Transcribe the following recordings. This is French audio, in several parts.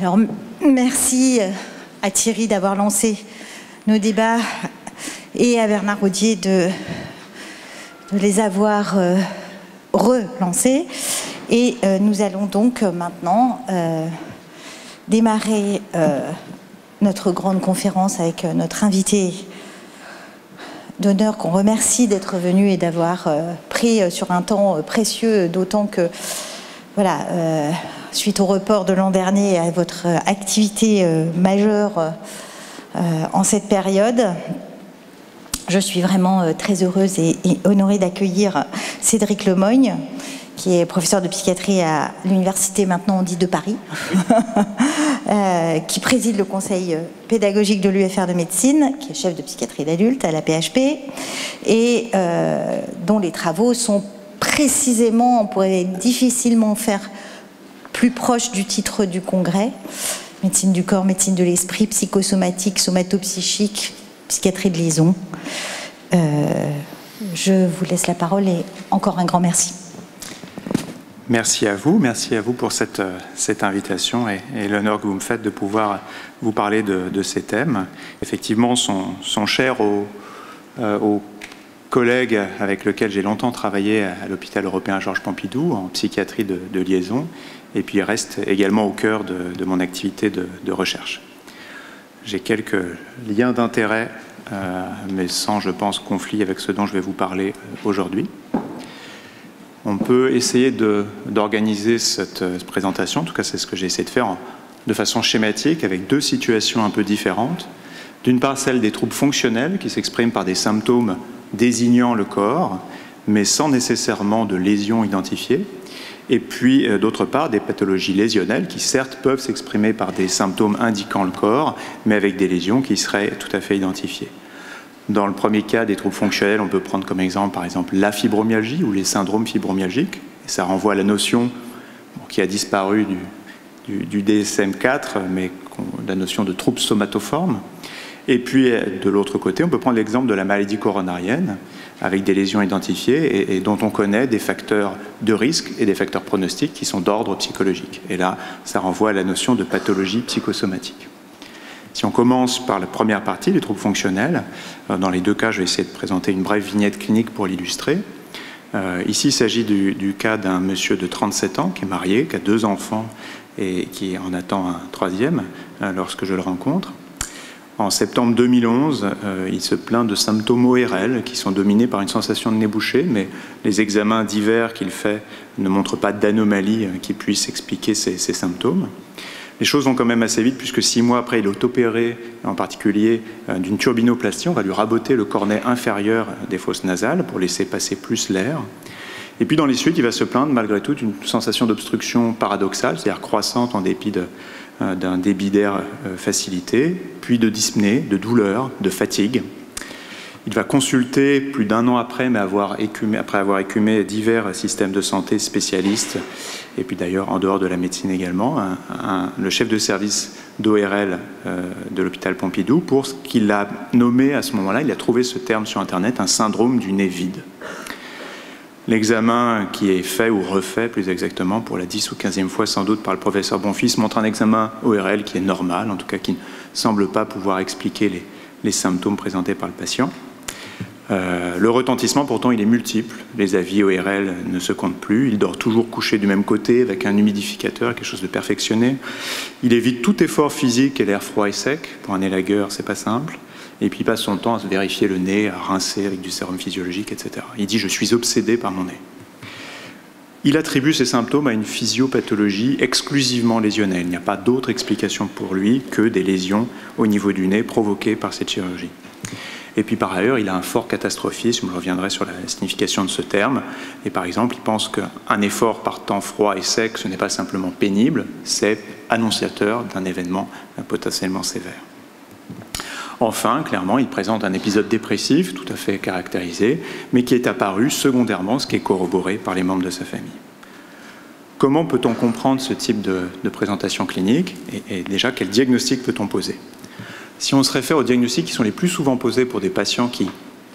Alors, merci à Thierry d'avoir lancé nos débats et à Bernard Rodier de les avoir relancés. Et nous allons donc maintenant démarrer notre grande conférence avec notre invité d'honneur qu'on remercie d'être venu et d'avoir pris sur un temps précieux, d'autant que, voilà, suite au report de l'an dernier, à votre activité majeure en cette période. Je suis vraiment très heureuse et honorée d'accueillir Cédric Lemoigne, qui est professeur de psychiatrie à l'université, maintenant on dit de Paris, qui préside le conseil pédagogique de l'UFR de médecine, qui est chef de psychiatrie d'adulte à la PHP, et dont les travaux sont précisément, on pourrait difficilement faire plus proche du titre du congrès, médecine du corps, médecine de l'esprit, psychosomatique, somatopsychique, psychiatrie de liaison. Je vous laisse la parole et encore un grand merci. Merci à vous pour cette invitation et l'honneur que vous me faites de pouvoir vous parler de ces thèmes. Effectivement, sont chers aux collègues avec lesquels j'ai longtemps travaillé à l'hôpital européen Georges Pompidou en psychiatrie de liaison, et puis restent également au cœur de mon activité de recherche. J'ai quelques liens d'intérêt, mais sans, je pense, conflit avec ce dont je vais vous parler aujourd'hui. On peut essayer d'organiser cette présentation, en tout cas c'est ce que j'ai essayé de faire de façon schématique, avec deux situations un peu différentes. D'une part, celle des troubles fonctionnels qui s'expriment par des symptômes désignant le corps, mais sans nécessairement de lésions identifiées. Et puis, d'autre part, des pathologies lésionnelles qui, certes, peuvent s'exprimer par des symptômes indiquant le corps, mais avec des lésions qui seraient tout à fait identifiées. Dans le premier cas des troubles fonctionnels, on peut prendre comme exemple, par exemple, la fibromyalgie ou les syndromes fibromyalgiques. Et ça renvoie à la notion qui a disparu du DSM-4, mais la notion de troubles somatoformes. Et puis, de l'autre côté, on peut prendre l'exemple de la maladie coronarienne, avec des lésions identifiées et dont on connaît des facteurs de risque et des facteurs pronostiques qui sont d'ordre psychologique. Et là, ça renvoie à la notion de pathologie psychosomatique. Si on commence par la première partie, les troubles fonctionnels, dans les deux cas, je vais essayer de présenter une brève vignette clinique pour l'illustrer. Ici, il s'agit du cas d'un monsieur de 37 ans qui est marié, qui a 2 enfants et qui en attend un 3e lorsque je le rencontre. En septembre 2011, il se plaint de symptômes ORL qui sont dominés par une sensation de nez bouché, mais les examens divers qu'il fait ne montrent pas d'anomalie qui puisse expliquer ces symptômes. Les choses vont quand même assez vite puisque 6 mois après, il est opéré, en particulier d'une turbinoplastie. On va lui raboter le cornet inférieur des fosses nasales pour laisser passer plus l'air. Et puis dans les suites, il va se plaindre malgré tout d'une sensation d'obstruction paradoxale, c'est-à-dire croissante en dépit d'un débit d'air facilité, puis de dyspnée, de douleur, de fatigue. Il va consulter plus d'1 an après, mais après avoir écumé divers systèmes de santé spécialistes, et puis d'ailleurs en dehors de la médecine également, le chef de service d'ORL de l'hôpital Pompidou, pour ce qu'il a nommé à ce moment-là, il a trouvé ce terme sur Internet, un syndrome du nez vide. L'examen qui est fait ou refait, plus exactement, pour la 10 ou 15e fois sans doute par le professeur Bonfils, montre un examen ORL qui est normal, en tout cas qui ne semble pas pouvoir expliquer les symptômes présentés par le patient. Le retentissement, pourtant, il est multiple. Les avis ORL ne se comptent plus. Il dort toujours couché du même côté avec un humidificateur, quelque chose de perfectionné. Il évite tout effort physique et l'air froid et sec. Pour un élagueur, c'est pas simple. Et puis il passe son temps à se vérifier le nez, à rincer avec du sérum physiologique, etc. Il dit « je suis obsédé par mon nez ». Il attribue ces symptômes à une physiopathologie exclusivement lésionnelle. Il n'y a pas d'autre explication pour lui que des lésions au niveau du nez provoquées par cette chirurgie. Et puis par ailleurs, il a un fort catastrophisme, je reviendrai sur la signification de ce terme. Et par exemple, il pense qu'un effort par temps froid et sec, ce n'est pas simplement pénible, c'est annonciateur d'un événement potentiellement sévère. Enfin, clairement, il présente un épisode dépressif tout à fait caractérisé, mais qui est apparu secondairement, ce qui est corroboré par les membres de sa famille. Comment peut-on comprendre ce type de présentation clinique et déjà, quel diagnostic peut-on poser? Si on se réfère aux diagnostics qui sont les plus souvent posés pour des patients qui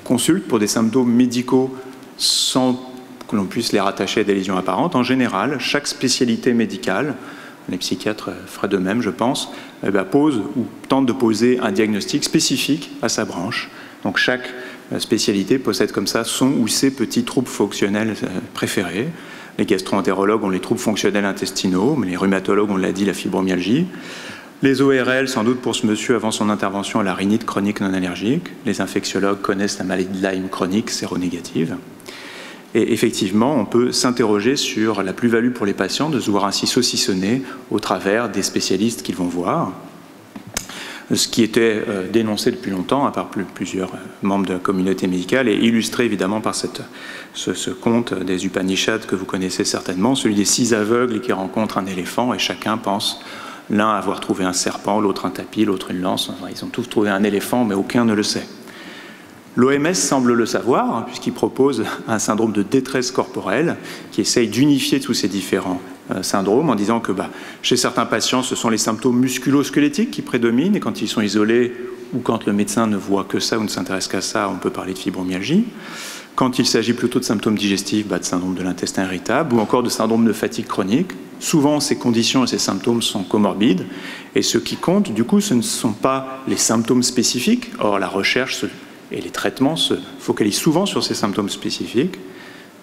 consultent pour des symptômes médicaux sans que l'on puisse les rattacher à des lésions apparentes, en général, chaque spécialité médicale les psychiatres feraient de même, je pense, pose ou tente de poser un diagnostic spécifique à sa branche. Donc chaque spécialité possède comme ça son ou ses petits troubles fonctionnels préférés. Les gastro-entérologues ont les troubles fonctionnels intestinaux, mais les rhumatologues, on l'a dit, la fibromyalgie. Les ORL, sans doute pour ce monsieur, avant son intervention, la rhinite chronique non allergique. Les infectiologues connaissent la maladie de Lyme chronique séronégative. Et effectivement, on peut s'interroger sur la plus-value pour les patients de se voir ainsi saucissonner au travers des spécialistes qu'ils vont voir. Ce qui était dénoncé depuis longtemps par plusieurs membres de la communauté médicale et illustré évidemment par ce conte des Upanishads que vous connaissez certainement, celui des 6 aveugles qui rencontrent un éléphant et chacun pense l'un avoir trouvé un serpent, l'autre un tapis, l'autre une lance. Enfin, ils ont tous trouvé un éléphant, mais aucun ne le sait. L'OMS semble le savoir, puisqu'il propose un syndrome de détresse corporelle qui essaye d'unifier tous ces différents syndromes en disant que chez certains patients, ce sont les symptômes musculo-squelettiques qui prédominent et quand ils sont isolés ou quand le médecin ne voit que ça ou ne s'intéresse qu'à ça, on peut parler de fibromyalgie. Quand il s'agit plutôt de symptômes digestifs, de syndrome de l'intestin irritable ou encore de syndrome de fatigue chronique, souvent ces conditions et ces symptômes sont comorbides et ce qui compte, du coup, ce ne sont pas les symptômes spécifiques. Or, la recherche et les traitements se focalisent souvent sur ces symptômes spécifiques.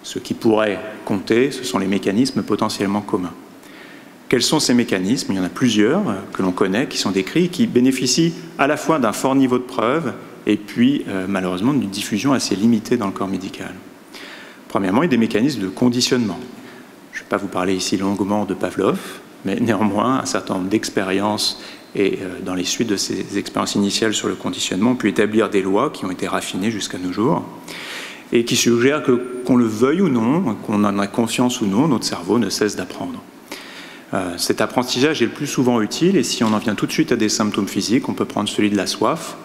Ce qui pourrait compter, ce sont les mécanismes potentiellement communs. Quels sont ces mécanismes? Il y en a plusieurs que l'on connaît, qui sont décrits, qui bénéficient à la fois d'un fort niveau de preuve et puis malheureusement d'une diffusion assez limitée dans le corps médical. Premièrement, il y a des mécanismes de conditionnement. Je ne vais pas vous parler ici longuement de Pavlov, mais néanmoins, un certain nombre d'expériences et dans les suites de ces expériences initiales sur le conditionnement, on peut établir des lois qui ont été raffinées jusqu'à nos jours et qui suggèrent que, qu'on le veuille ou non, qu'on en ait conscience ou non, notre cerveau ne cesse d'apprendre. Cet apprentissage est le plus souvent utile et si on en vient tout de suite à des symptômes physiques, on peut prendre celui de la soif.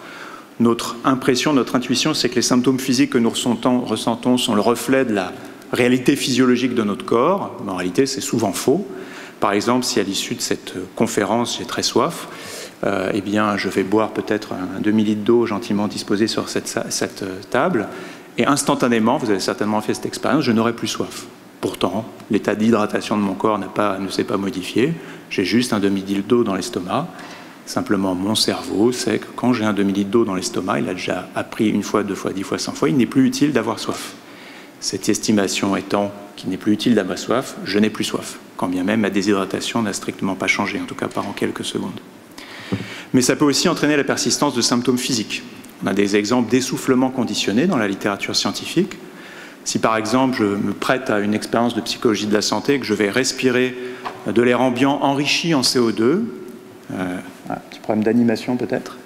Notre impression, notre intuition, c'est que les symptômes physiques que nous ressentons sont le reflet de la réalité physiologique de notre corps, mais en réalité c'est souvent faux. Par exemple, si à l'issue de cette conférence j'ai très soif, eh bien je vais boire peut-être un demi-litre d'eau gentiment disposé sur cette table, et instantanément, vous avez certainement fait cette expérience, je n'aurai plus soif. Pourtant, l'état d'hydratation de mon corps ne s'est pas modifié, j'ai juste un demi-litre d'eau dans l'estomac. Simplement, mon cerveau sait que quand j'ai un demi-litre d'eau dans l'estomac, il a déjà appris 1 fois, 2 fois, 10 fois, 100 fois, il n'est plus utile d'avoir soif. Cette estimation étant qu'il n'est plus utile d'avoir soif, je n'ai plus soif, quand bien même ma déshydratation n'a strictement pas changé, en tout cas pas en quelques secondes. Mais ça peut aussi entraîner la persistance de symptômes physiques. On a des exemples d'essoufflement conditionné dans la littérature scientifique. Si par exemple je me prête à une expérience de psychologie de la santé, que je vais respirer de l'air ambiant enrichi en CO2, un petit problème d'animation peut-être.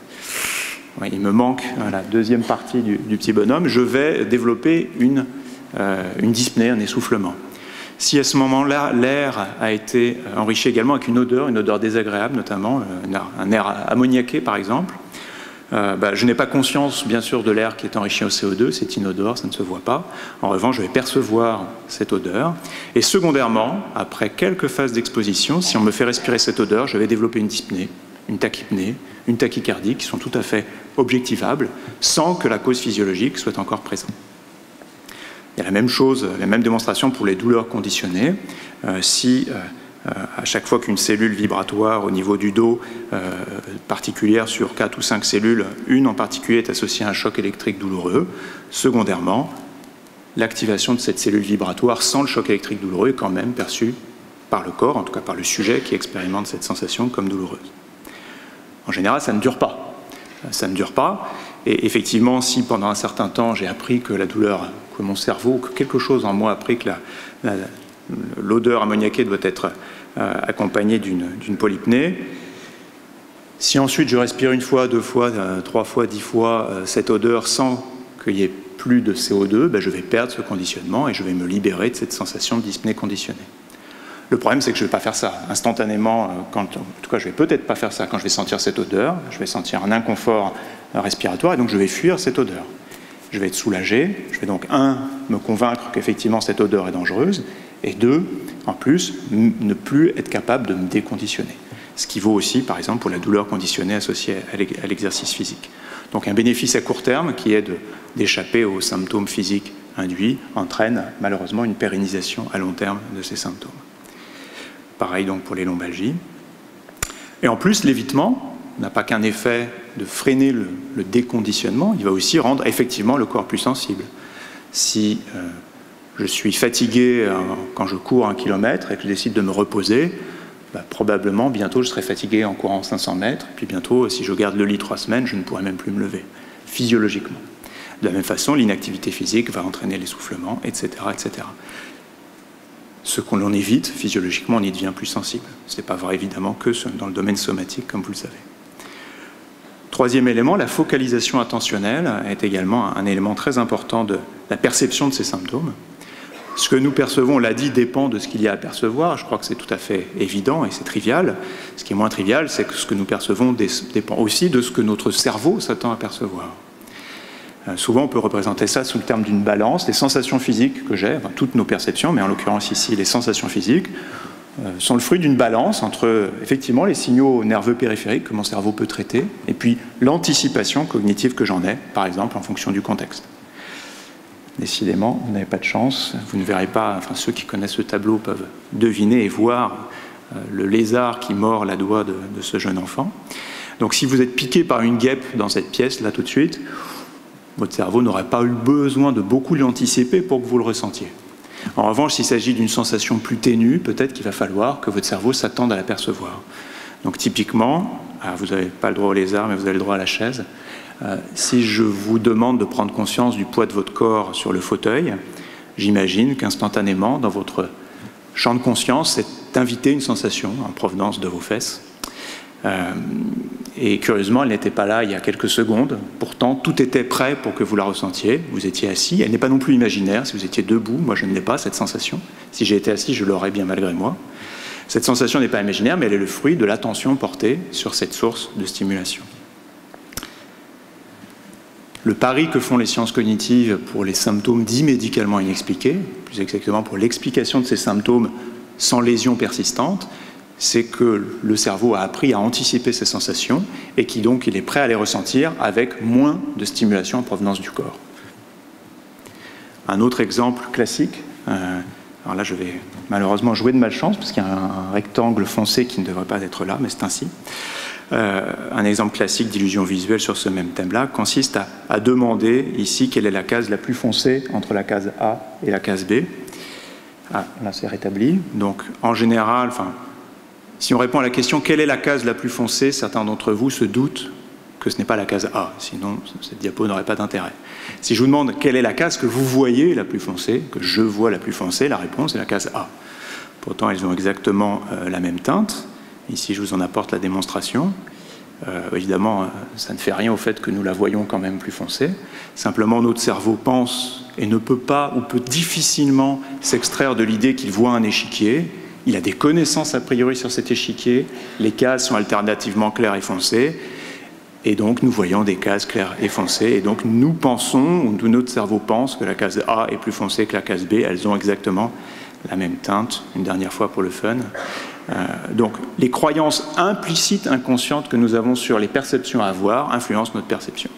Oui, il me manque la deuxième partie du petit bonhomme. Je vais développer une dyspnée, un essoufflement. Si à ce moment-là, l'air a été enrichi également avec une odeur désagréable notamment, un air ammoniaqué par exemple, je n'ai pas conscience bien sûr de l'air qui est enrichi au CO2, c'est inodore, ça ne se voit pas. En revanche, je vais percevoir cette odeur. Et secondairement, après quelques phases d'exposition, si on me fait respirer cette odeur, je vais développer une dyspnée, une tachypnée, une tachycardie qui sont tout à fait objectivables sans que la cause physiologique soit encore présente. Il y a la même chose, la même démonstration pour les douleurs conditionnées. À chaque fois qu'une cellule vibratoire au niveau du dos particulière sur 4 ou 5 cellules, une en particulier est associée à un choc électrique douloureux, secondairement, l'activation de cette cellule vibratoire sans le choc électrique douloureux est quand même perçue par le corps, en tout cas par le sujet qui expérimente cette sensation comme douloureuse. En général, ça ne dure pas. Ça ne dure pas. Et effectivement, si pendant un certain temps j'ai appris que la douleur, que mon cerveau, que quelque chose en moi a appris que l'odeur ammoniaquée doit être accompagnée d'une polypnée, si ensuite je respire 1 fois, 2 fois, 3 fois, 10 fois cette odeur sans qu'il y ait plus de CO2, je vais perdre ce conditionnement et je vais me libérer de cette sensation de dyspnée conditionnée. Le problème, c'est que je ne vais pas faire ça instantanément, en tout cas je ne vais peut-être pas faire ça quand je vais sentir cette odeur, je vais sentir un inconfort respiratoire et donc je vais fuir cette odeur. Je vais être soulagé, je vais donc, 1, me convaincre qu'effectivement cette odeur est dangereuse, et 2, en plus, ne plus être capable de me déconditionner. Ce qui vaut aussi, par exemple, pour la douleur conditionnée associée à l'exercice physique. Donc un bénéfice à court terme qui est d'échapper aux symptômes physiques induits entraîne malheureusement une pérennisation à long terme de ces symptômes. Pareil donc pour les lombalgies. Et en plus, l'évitement n'a pas qu'un effet de freiner le déconditionnement, il va aussi rendre effectivement le corps plus sensible. Si je suis fatigué quand je cours 1 kilomètre et que je décide de me reposer, probablement bientôt je serai fatigué en courant 500 mètres, puis bientôt, si je garde le lit 3 semaines, je ne pourrai même plus me lever, physiologiquement. De la même façon, l'inactivité physique va entraîner l'essoufflement, etc., etc. Ce qu'on l'on évite, physiologiquement, on y devient plus sensible. Ce n'est pas vrai, évidemment, que dans le domaine somatique, comme vous le savez. Troisième élément, la focalisation attentionnelle est également un élément très important de la perception de ces symptômes. Ce que nous percevons, on l'a dit, dépend de ce qu'il y a à percevoir. Je crois que c'est tout à fait évident et c'est trivial. Ce qui est moins trivial, c'est que ce que nous percevons dépend aussi de ce que notre cerveau s'attend à percevoir. Souvent, on peut représenter ça sous le terme d'une balance. Les sensations physiques que j'ai, enfin, toutes nos perceptions, mais en l'occurrence ici, les sensations physiques, sont le fruit d'une balance entre, effectivement, les signaux nerveux périphériques que mon cerveau peut traiter, et puis l'anticipation cognitive que j'en ai, par exemple, en fonction du contexte. Décidément, vous n'avez pas de chance, vous ne verrez pas, enfin ceux qui connaissent ce tableau peuvent deviner et voir le lézard qui mord la doigt de ce jeune enfant. Donc si vous êtes piqué par une guêpe dans cette pièce, là tout de suite, votre cerveau n'aurait pas eu besoin de beaucoup l'anticiper pour que vous le ressentiez. En revanche, s'il s'agit d'une sensation plus ténue, peut-être qu'il va falloir que votre cerveau s'attende à la percevoir. Donc typiquement, vous n'avez pas le droit au lézard, mais vous avez le droit à la chaise. Si je vous demande de prendre conscience du poids de votre corps sur le fauteuil, j'imagine qu'instantanément, dans votre champ de conscience, c'est invité une sensation en provenance de vos fesses. Et curieusement, elle n'était pas là il y a quelques secondes. Pourtant, tout était prêt pour que vous la ressentiez. Vous étiez assis. Elle n'est pas non plus imaginaire. Si vous étiez debout, moi je ne l'ai pas, cette sensation. Si j'ai été assis, je l'aurais bien malgré moi. Cette sensation n'est pas imaginaire, mais elle est le fruit de l'attention portée sur cette source de stimulation. Le pari que font les sciences cognitives pour les symptômes dits médicalement inexpliqués, plus exactement pour l'explication de ces symptômes sans lésion persistante, c'est que le cerveau a appris à anticiper ces sensations et qu'il est prêt à les ressentir avec moins de stimulation en provenance du corps. Un autre exemple classique, alors là je vais malheureusement jouer de malchance parce qu'il y a un rectangle foncé qui ne devrait pas être là, mais c'est ainsi. Un exemple classique d'illusion visuelle sur ce même thème-là consiste à demander ici quelle est la case la plus foncée entre la case A et la case B. Ah, là c'est rétabli. Donc en général, si on répond à la question quelle est la case la plus foncée, certains d'entre vous se doutent que ce n'est pas la case A, sinon cette diapo n'aurait pas d'intérêt. Si je vous demande quelle est la case que vous voyez la plus foncée, que je vois la plus foncée, la réponse est la case A. Pourtant, elles ont exactement la même teinte. Ici, je vous en apporte la démonstration. Évidemment, ça ne fait rien au fait que nous la voyons quand même plus foncée. Simplement, notre cerveau pense et ne peut pas ou peut difficilement s'extraire de l'idée qu'il voit un échiquier. Il a des connaissances a priori sur cet échiquier. Les cases sont alternativement claires et foncées. Et donc, nous voyons des cases claires et foncées. Et donc, nous pensons, ou notre cerveau pense que la case A est plus foncée que la case B. Elles ont exactement la même teinte, une dernière fois pour le fun. Donc, les croyances implicites, inconscientes que nous avons sur les perceptions à avoir influencent notre perception.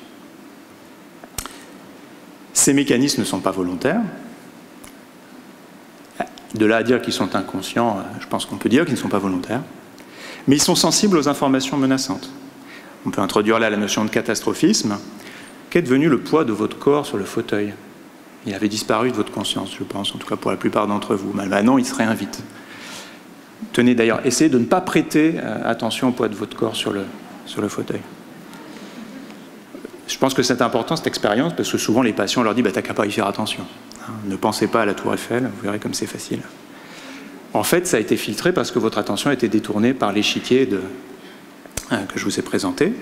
Ces mécanismes ne sont pas volontaires. De là à dire qu'ils sont inconscients, je pense qu'on peut dire qu'ils ne sont pas volontaires. Mais ils sont sensibles aux informations menaçantes. On peut introduire là la notion de catastrophisme. Qu'est devenu le poids de votre corps sur le fauteuil? Il avait disparu de votre conscience, je pense, en tout cas pour la plupart d'entre vous. Maintenant, il se réinvite. Tenez d'ailleurs, essayez de ne pas prêter attention au poids de votre corps sur le fauteuil. Je pense que c'est important cette expérience parce que souvent les patients leur disent t'as qu'à pas y faire attention. Ne pensez pas à la tour Eiffel, vous verrez comme c'est facile. En fait, ça a été filtré parce que votre attention a été détournée par l'échiquier que je vous ai présenté.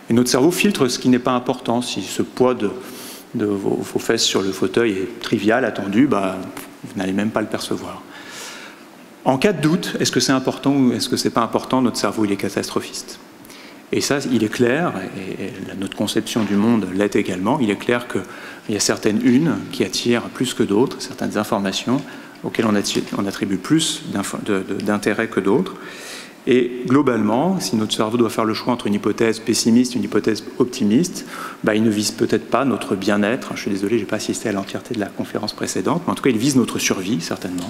Et notre cerveau filtre ce qui n'est pas important. Si ce poids de vos fesses sur le fauteuil est trivial, attendu, vous n'allez même pas le percevoir. En cas de doute, est-ce que c'est important ou est-ce que c'est pas important, notre cerveau il est catastrophiste. Et ça, il est clair, et notre conception du monde l'est également, il est clair qu'il y a certaines unes qui attirent plus que d'autres, certaines informations auxquelles on attribue plus d'intérêt que d'autres. Et globalement, si notre cerveau doit faire le choix entre une hypothèse pessimiste et une hypothèse optimiste, il ne vise peut-être pas notre bien-être. Je suis désolé, je n'ai pas assisté à l'entièreté de la conférence précédente, mais en tout cas, il vise notre survie, certainement.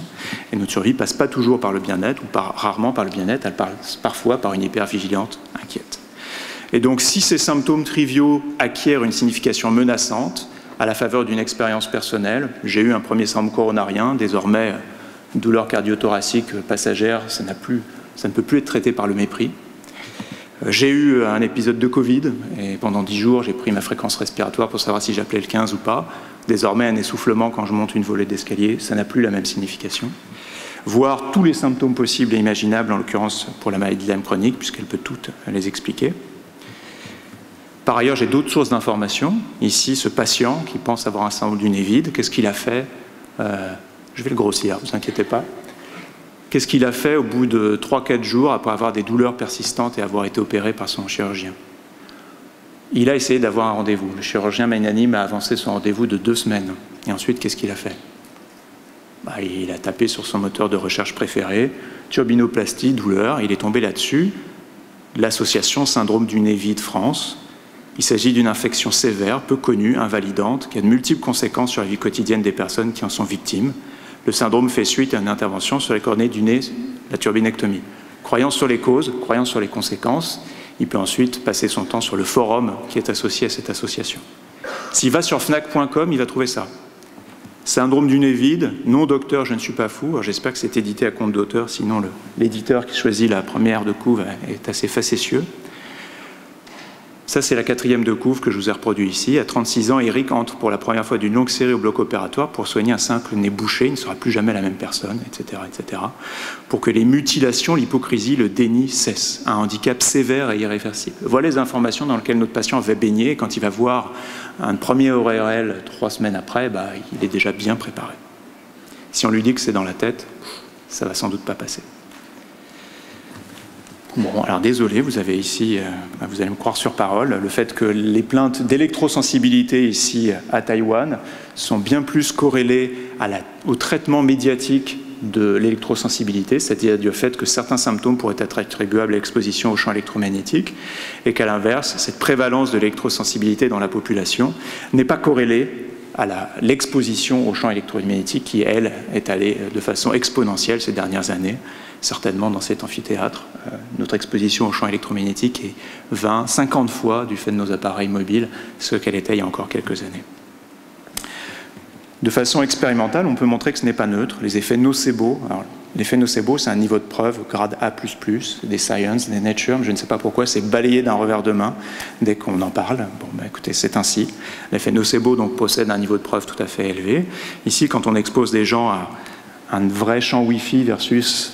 Et notre survie passe pas toujours par le bien-être, ou rarement par le bien-être, elle passe parfois par une hypervigilance inquiète. Et donc, si ces symptômes triviaux acquièrent une signification menaçante, à la faveur d'une expérience personnelle, j'ai eu un premier syndrome coronarien, désormais, douleur cardio-thoracique passagère, ça ne peut plus être traité par le mépris. J'ai eu un épisode de Covid, et pendant 10 jours, j'ai pris ma fréquence respiratoire pour savoir si j'appelais le 15 ou pas. Désormais, un essoufflement quand je monte une volée d'escalier, ça n'a plus la même signification. Voir tous les symptômes possibles et imaginables, en l'occurrence pour la maladie de Lyme chronique, puisqu'elle peut toutes les expliquer. Par ailleurs, j'ai d'autres sources d'informations. Ici, ce patient qui pense avoir un syndrome du nez vide, qu'est-ce qu'il a fait je vais le grossir, ne vous inquiétez pas. Qu'est-ce qu'il a fait au bout de 3-4 jours après avoir des douleurs persistantes et avoir été opéré par son chirurgien? Il a essayé d'avoir un rendez-vous. Le chirurgien magnanime a avancé son rendez-vous de 2 semaines. Et ensuite, qu'est-ce qu'il a fait? Il a tapé sur son moteur de recherche préféré, turbinoplastie, douleur, il est tombé là-dessus. L'association syndrome du nez vide France. Il s'agit d'une infection sévère, peu connue, invalidante, qui a de multiples conséquences sur la vie quotidienne des personnes qui en sont victimes. Le syndrome fait suite à une intervention sur les cornets du nez, la turbinectomie. Croyant sur les causes, croyant sur les conséquences, il peut ensuite passer son temps sur le forum qui est associé à cette association. S'il va sur fnac.com, il va trouver ça. Syndrome du nez vide, non docteur, je ne suis pas fou. J'espère que c'est édité à compte d'auteur, sinon l'éditeur qui choisit la première de couve est assez facétieux. Ça, c'est la 4e de couve que je vous ai reproduit ici. À 36 ans, Eric entre pour la première fois d'une longue série au bloc opératoire pour soigner un simple nez bouché. Il ne sera plus jamais la même personne, etc., etc. Pour que les mutilations, l'hypocrisie, le déni cessent. Un handicap sévère et irréversible. Voilà les informations dans lesquelles notre patient va baigner. Quand il va voir un premier ORL 3 semaines après, il est déjà bien préparé. Si on lui dit que c'est dans la tête, ça ne va sans doute pas passer. Bon, alors désolé, vous avez ici, vous allez me croire sur parole, le fait que les plaintes d'électrosensibilité ici à Taïwan sont bien plus corrélées au traitement médiatique de l'électrosensibilité, c'est-à-dire du fait que certains symptômes pourraient être attribuables à l'exposition au champ électromagnétique, et qu'à l'inverse, cette prévalence de l'électrosensibilité dans la population n'est pas corrélée à l'exposition au champ électromagnétique qui, elle, est allée de façon exponentielle ces dernières années. Certainement dans cet amphithéâtre, notre exposition au champ électromagnétique est 20, 50 fois du fait de nos appareils mobiles ce qu'elle était il y a encore quelques années. De façon expérimentale, on peut montrer que ce n'est pas neutre. Les effets nocebo, l'effet nocebo, c'est un niveau de preuve, grade A++, des Science, des Nature, je ne sais pas pourquoi, c'est balayé d'un revers de main dès qu'on en parle. Bon, écoutez, c'est ainsi. L'effet nocebo donc, possède un niveau de preuve tout à fait élevé. Ici, quand on expose des gens à un vrai champ Wi-Fi versus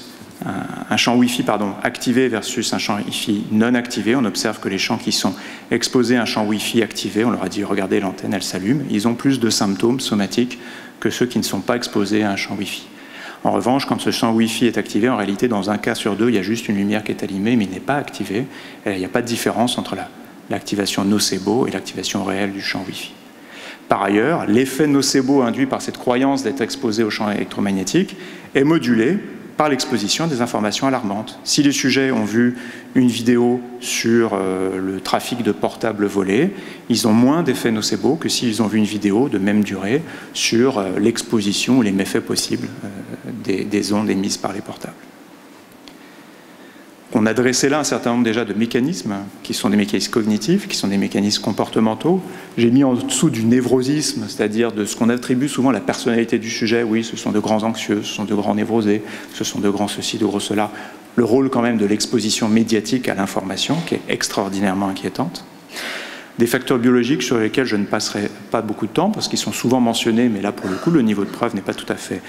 un champ Wi-Fi activé versus un champ Wi-Fi non activé, on observe que les champs qui sont exposés à un champ Wi-Fi activé, on leur a dit regardez l'antenne, elle s'allume, ils ont plus de symptômes somatiques que ceux qui ne sont pas exposés à un champ Wi-Fi. En revanche, quand ce champ Wi-Fi est activé, en réalité, dans un cas sur 2, il y a juste une lumière qui est allumée, mais il n'est pas activé. Et il n'y a pas de différence entre l'activation nocebo et l'activation réelle du champ Wi-Fi. Par ailleurs, l'effet nocebo induit par cette croyance d'être exposé au champ électromagnétique est modulé par l'exposition des informations alarmantes. Si les sujets ont vu une vidéo sur le trafic de portables volés, ils ont moins d'effets nocebo que s'ils ont vu une vidéo de même durée sur l'exposition ou les méfaits possibles des ondes émises par les portables. On a dressé là un certain nombre déjà de mécanismes qui sont des mécanismes cognitifs, qui sont des mécanismes comportementaux. J'ai mis en dessous du névrosisme, c'est-à-dire de ce qu'on attribue souvent à la personnalité du sujet. Oui, ce sont de grands anxieux, ce sont de grands névrosés, ce sont de grands ceci, de gros cela. Le rôle quand même de l'exposition médiatique à l'information, qui est extraordinairement inquiétante. Des facteurs biologiques sur lesquels je ne passerai pas beaucoup de temps, parce qu'ils sont souvent mentionnés, mais là, pour le coup, le niveau de preuve n'est pas tout à fait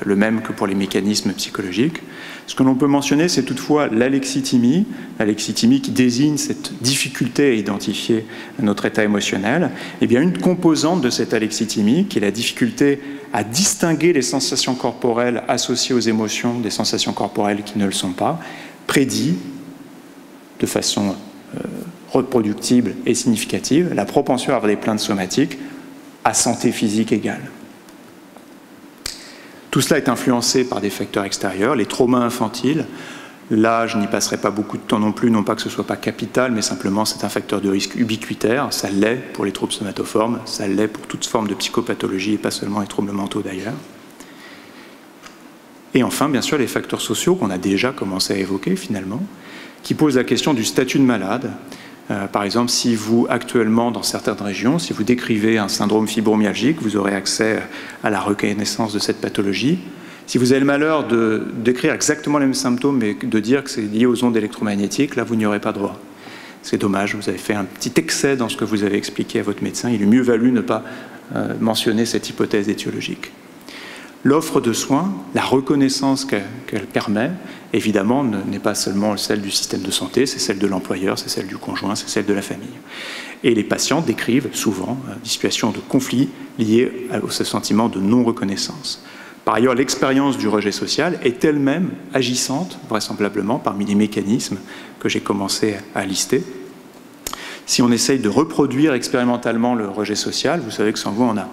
le même que pour les mécanismes psychologiques. Ce que l'on peut mentionner, c'est toutefois l'alexithymie qui désigne cette difficulté à identifier notre état émotionnel. Eh bien, une composante de cette alexithymie, qui est la difficulté à distinguer les sensations corporelles associées aux émotions des sensations corporelles qui ne le sont pas, prédit de façon reproductible et significative la propension à avoir des plaintes somatiques à santé physique égale. Tout cela est influencé par des facteurs extérieurs, les traumas infantiles, Là, je n'y passerai pas beaucoup de temps non plus, non pas que ce ne soit pas capital, mais simplement c'est un facteur de risque ubiquitaire. Ça l'est pour les troubles somatoformes, ça l'est pour toute forme de psychopathologie et pas seulement les troubles mentaux d'ailleurs. Et enfin, bien sûr, les facteurs sociaux qu'on a déjà commencé à évoquer finalement, qui posent la question du statut de malade. Par exemple, si vous, actuellement, dans certaines régions, si vous décrivez un syndrome fibromyalgique, vous aurez accès à la reconnaissance de cette pathologie. Si vous avez le malheur de décrire exactement les mêmes symptômes, mais de dire que c'est lié aux ondes électromagnétiques, là, vous n'y aurez pas droit. C'est dommage, vous avez fait un petit excès dans ce que vous avez expliqué à votre médecin. Il eût mieux valu ne pas mentionner cette hypothèse étiologique. L'offre de soins, la reconnaissance qu'elle permet, évidemment, n'est pas seulement celle du système de santé, c'est celle de l'employeur, c'est celle du conjoint, c'est celle de la famille. Et les patients décrivent souvent des situations de conflit liées au sentiment de non-reconnaissance. Par ailleurs, l'expérience du rejet social est elle-même agissante, vraisemblablement, parmi les mécanismes que j'ai commencé à lister. Si on essaye de reproduire expérimentalement le rejet social, vous savez que sans vous, on a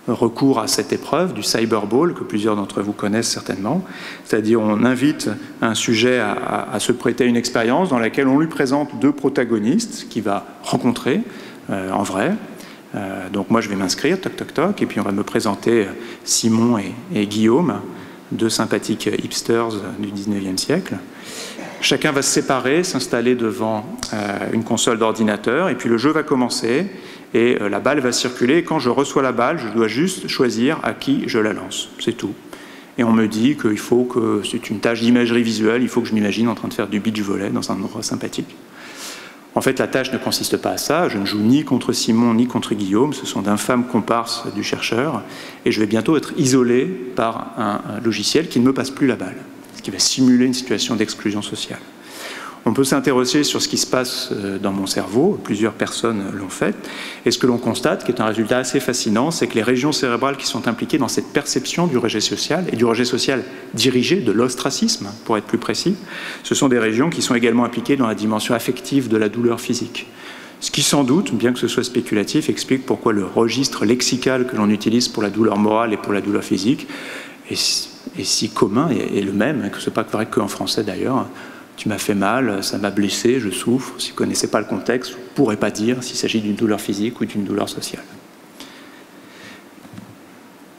recours à cette épreuve du cyberball, que plusieurs d'entre vous connaissent certainement. C'est-à-dire, on invite un sujet à se prêter à une expérience dans laquelle on lui présente deux protagonistes qu'il va rencontrer en vrai. Donc moi je vais m'inscrire, toc toc toc, et puis on va me présenter Simon et Guillaume, deux sympathiques hipsters du 19e siècle. Chacun va se séparer, s'installer devant une console d'ordinateur, et puis le jeu va commencer, et la balle va circuler, et quand je reçois la balle, je dois juste choisir à qui je la lance, c'est tout. Et on me dit qu'il faut que, c'est une tâche d'imagerie visuelle, il faut que je m'imagine en train de faire du beach volley dans un endroit sympathique. En fait, la tâche ne consiste pas à ça. Je ne joue ni contre Simon ni contre Guillaume. Ce sont d'infâmes comparses du chercheur. Et je vais bientôt être isolé par un logiciel qui ne me passe plus la balle, ce qui va simuler une situation d'exclusion sociale. On peut s'interroger sur ce qui se passe dans mon cerveau. Plusieurs personnes l'ont fait. Et ce que l'on constate, qui est un résultat assez fascinant, c'est que les régions cérébrales qui sont impliquées dans cette perception du rejet social, et du rejet social dirigé, de l'ostracisme, pour être plus précis, ce sont des régions qui sont également impliquées dans la dimension affective de la douleur physique. Ce qui, sans doute, bien que ce soit spéculatif, explique pourquoi le registre lexical que l'on utilise pour la douleur morale et pour la douleur physique est si commun et le même, que ce n'est pas vrai qu'en français d'ailleurs. Tu m'as fait mal, ça m'a blessé, je souffre. Si vous ne connaissez pas le contexte, vous ne pourrez pas dire s'il s'agit d'une douleur physique ou d'une douleur sociale.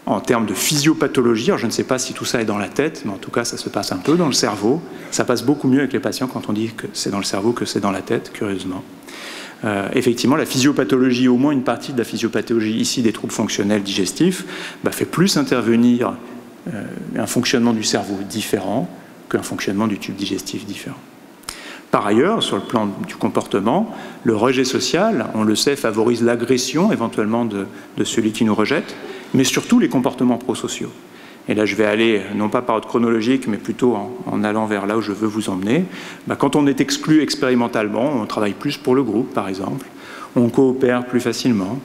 En termes de physiopathologie, alors je ne sais pas si tout ça est dans la tête, mais en tout cas ça se passe un peu dans le cerveau. Ça passe beaucoup mieux avec les patients quand on dit que c'est dans le cerveau que c'est dans la tête, curieusement. Effectivement, la physiopathologie, au moins une partie de la physiopathologie ici des troubles fonctionnels digestifs, fait plus intervenir un fonctionnement du cerveau différent qu'un fonctionnement du tube digestif différent. Par ailleurs, sur le plan du comportement, le rejet social, on le sait, favorise l'agression éventuellement de celui qui nous rejette, mais surtout les comportements prosociaux. Et là, je vais aller, non pas par ordre chronologique, mais plutôt en allant vers là où je veux vous emmener. Quand on est exclu expérimentalement, on travaille plus pour le groupe, par exemple. On coopère plus facilement.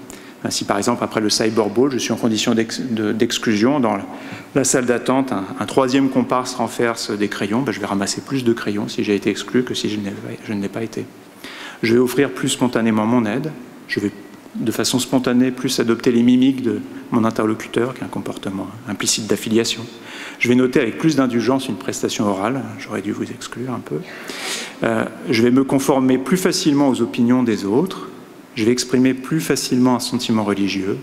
Si par exemple, après le cyberball, je suis en condition d'exclusion, dans la salle d'attente, un troisième comparse renverse des crayons, je vais ramasser plus de crayons si j'ai été exclu que si je ne l'ai pas été. Je vais offrir plus spontanément mon aide, je vais de façon spontanée plus adopter les mimiques de mon interlocuteur, qui est un comportement implicite d'affiliation. Je vais noter avec plus d'indulgence une prestation orale, j'aurais dû vous exclure un peu. Je vais me conformer plus facilement aux opinions des autres. Je vais exprimer plus facilement un sentiment religieux,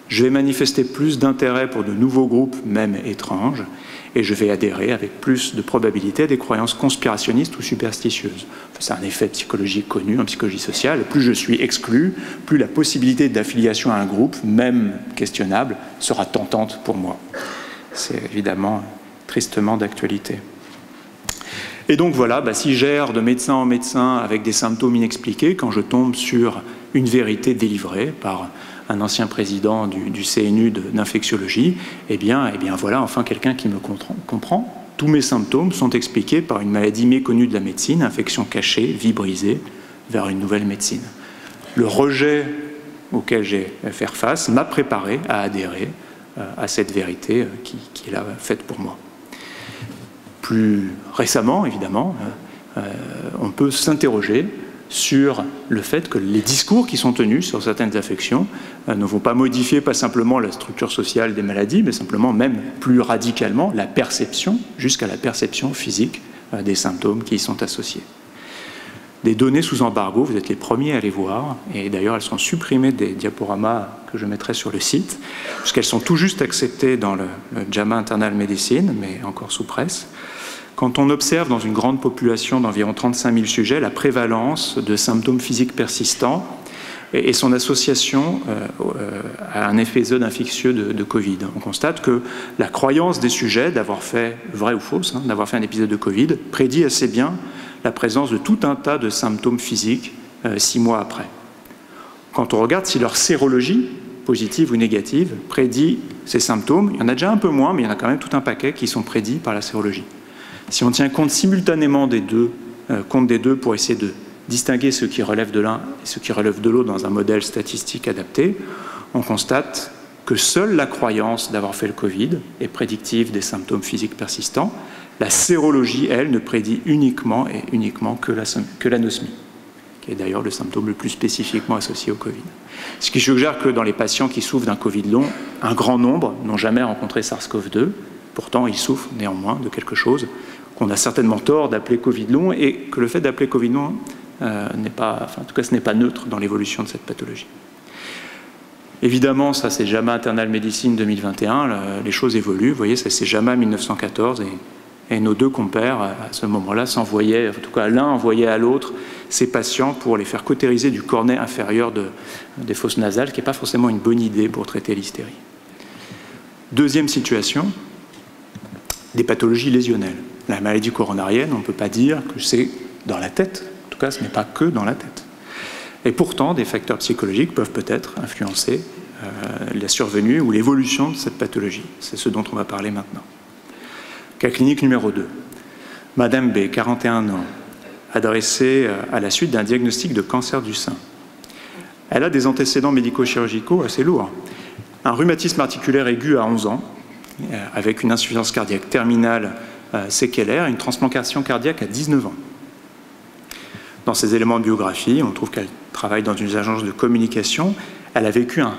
je vais manifester plus d'intérêt pour de nouveaux groupes, même étranges, et je vais adhérer avec plus de probabilité à des croyances conspirationnistes ou superstitieuses. C'est un effet psychologique connu en psychologie sociale. Plus je suis exclu, plus la possibilité d'affiliation à un groupe, même questionnable, sera tentante pour moi. C'est évidemment tristement d'actualité. Et donc voilà, si j'erre de médecin en médecin avec des symptômes inexpliqués, quand je tombe sur une vérité délivrée par un ancien président du CNU d'infectiologie, eh bien voilà enfin quelqu'un qui me comprend. Tous mes symptômes sont expliqués par une maladie méconnue de la médecine, infection cachée, vie brisée, vers une nouvelle médecine. Le rejet auquel j'ai à faire face m'a préparé à adhérer à cette vérité qui est là faite pour moi. Plus récemment, évidemment, on peut s'interroger sur le fait que les discours qui sont tenus sur certaines affections ne vont pas modifier pas simplement la structure sociale des maladies, mais simplement même plus radicalement la perception, jusqu'à la perception physique des symptômes qui y sont associés. Des données sous embargo, vous êtes les premiers à les voir, et d'ailleurs elles sont supprimées des diaporamas que je mettrai sur le site, puisqu'elles sont tout juste acceptées dans le JAMA Internal Medicine, mais encore sous presse. Quand on observe dans une grande population d'environ 35 000 sujets la prévalence de symptômes physiques persistants et son association à un épisode infectieux de Covid, on constate que la croyance des sujets d'avoir fait, vraie ou fausse, d'avoir fait un épisode de Covid, prédit assez bien la présence de tout un tas de symptômes physiques 6 mois après. Quand on regarde si leur sérologie, positive ou négative, prédit ces symptômes, il y en a déjà un peu moins, mais il y en a quand même tout un paquet qui sont prédits par la sérologie. Si on tient compte simultanément des deux, pour essayer de distinguer ce qui relève de l'un et ce qui relève de l'autre dans un modèle statistique adapté, on constate que seule la croyance d'avoir fait le Covid est prédictive des symptômes physiques persistants. La sérologie, elle, ne prédit uniquement que l'anosmie, qui est d'ailleurs le symptôme le plus spécifiquement associé au Covid. Ce qui suggère que dans les patients qui souffrent d'un Covid long, un grand nombre n'ont jamais rencontré SARS-CoV-2, pourtant ils souffrent néanmoins de quelque chose qu'on a certainement tort d'appeler Covid long, et que le fait d'appeler Covid long n'est pas, en tout cas ce n'est pas neutre dans l'évolution de cette pathologie. Évidemment, ça c'est JAMA Internal Medicine 2021, les choses évoluent, vous voyez, ça c'est JAMA 1914, et nos deux compères, à ce moment-là, s'envoyaient, en tout cas l'un envoyait à l'autre ses patients pour les faire cautériser du cornet inférieur des fosses nasales, ce qui n'est pas forcément une bonne idée pour traiter l'hystérie. Deuxième situation, des pathologies lésionnelles. La maladie coronarienne, on ne peut pas dire que c'est dans la tête. En tout cas, ce n'est pas que dans la tête. Et pourtant, des facteurs psychologiques peuvent peut-être influencer la survenue ou l'évolution de cette pathologie. C'est ce dont on va parler maintenant. Cas clinique numéro 2. Madame B, 41 ans, adressée à la suite d'un diagnostic de cancer du sein. Elle a des antécédents médico-chirurgicaux assez lourds. Un rhumatisme articulaire aigu à 11 ans, avec une insuffisance cardiaque terminale séquelaire, une transplantation cardiaque à 19 ans. Dans ses éléments de biographie, on trouve qu'elle travaille dans une agence de communication. Elle a vécu un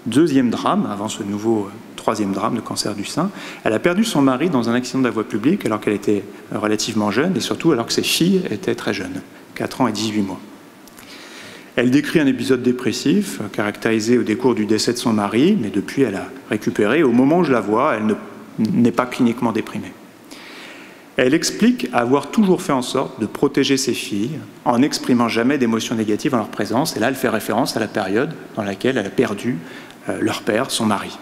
deuxième drame, avant ce nouveau troisième drame de cancer du sein. Elle a perdu son mari dans un accident de la voie publique alors qu'elle était relativement jeune, et surtout alors que ses filles étaient très jeunes, 4 ans et 18 mois. Elle décrit un épisode dépressif caractérisé au décours du décès de son mari, mais depuis elle a récupéré. Au moment où je la vois, elle n'est pas cliniquement déprimée. Elle explique avoir toujours fait en sorte de protéger ses filles en n'exprimant jamais d'émotions négatives en leur présence. Et là, elle fait référence à la période dans laquelle elle a perdu leur père, son mari.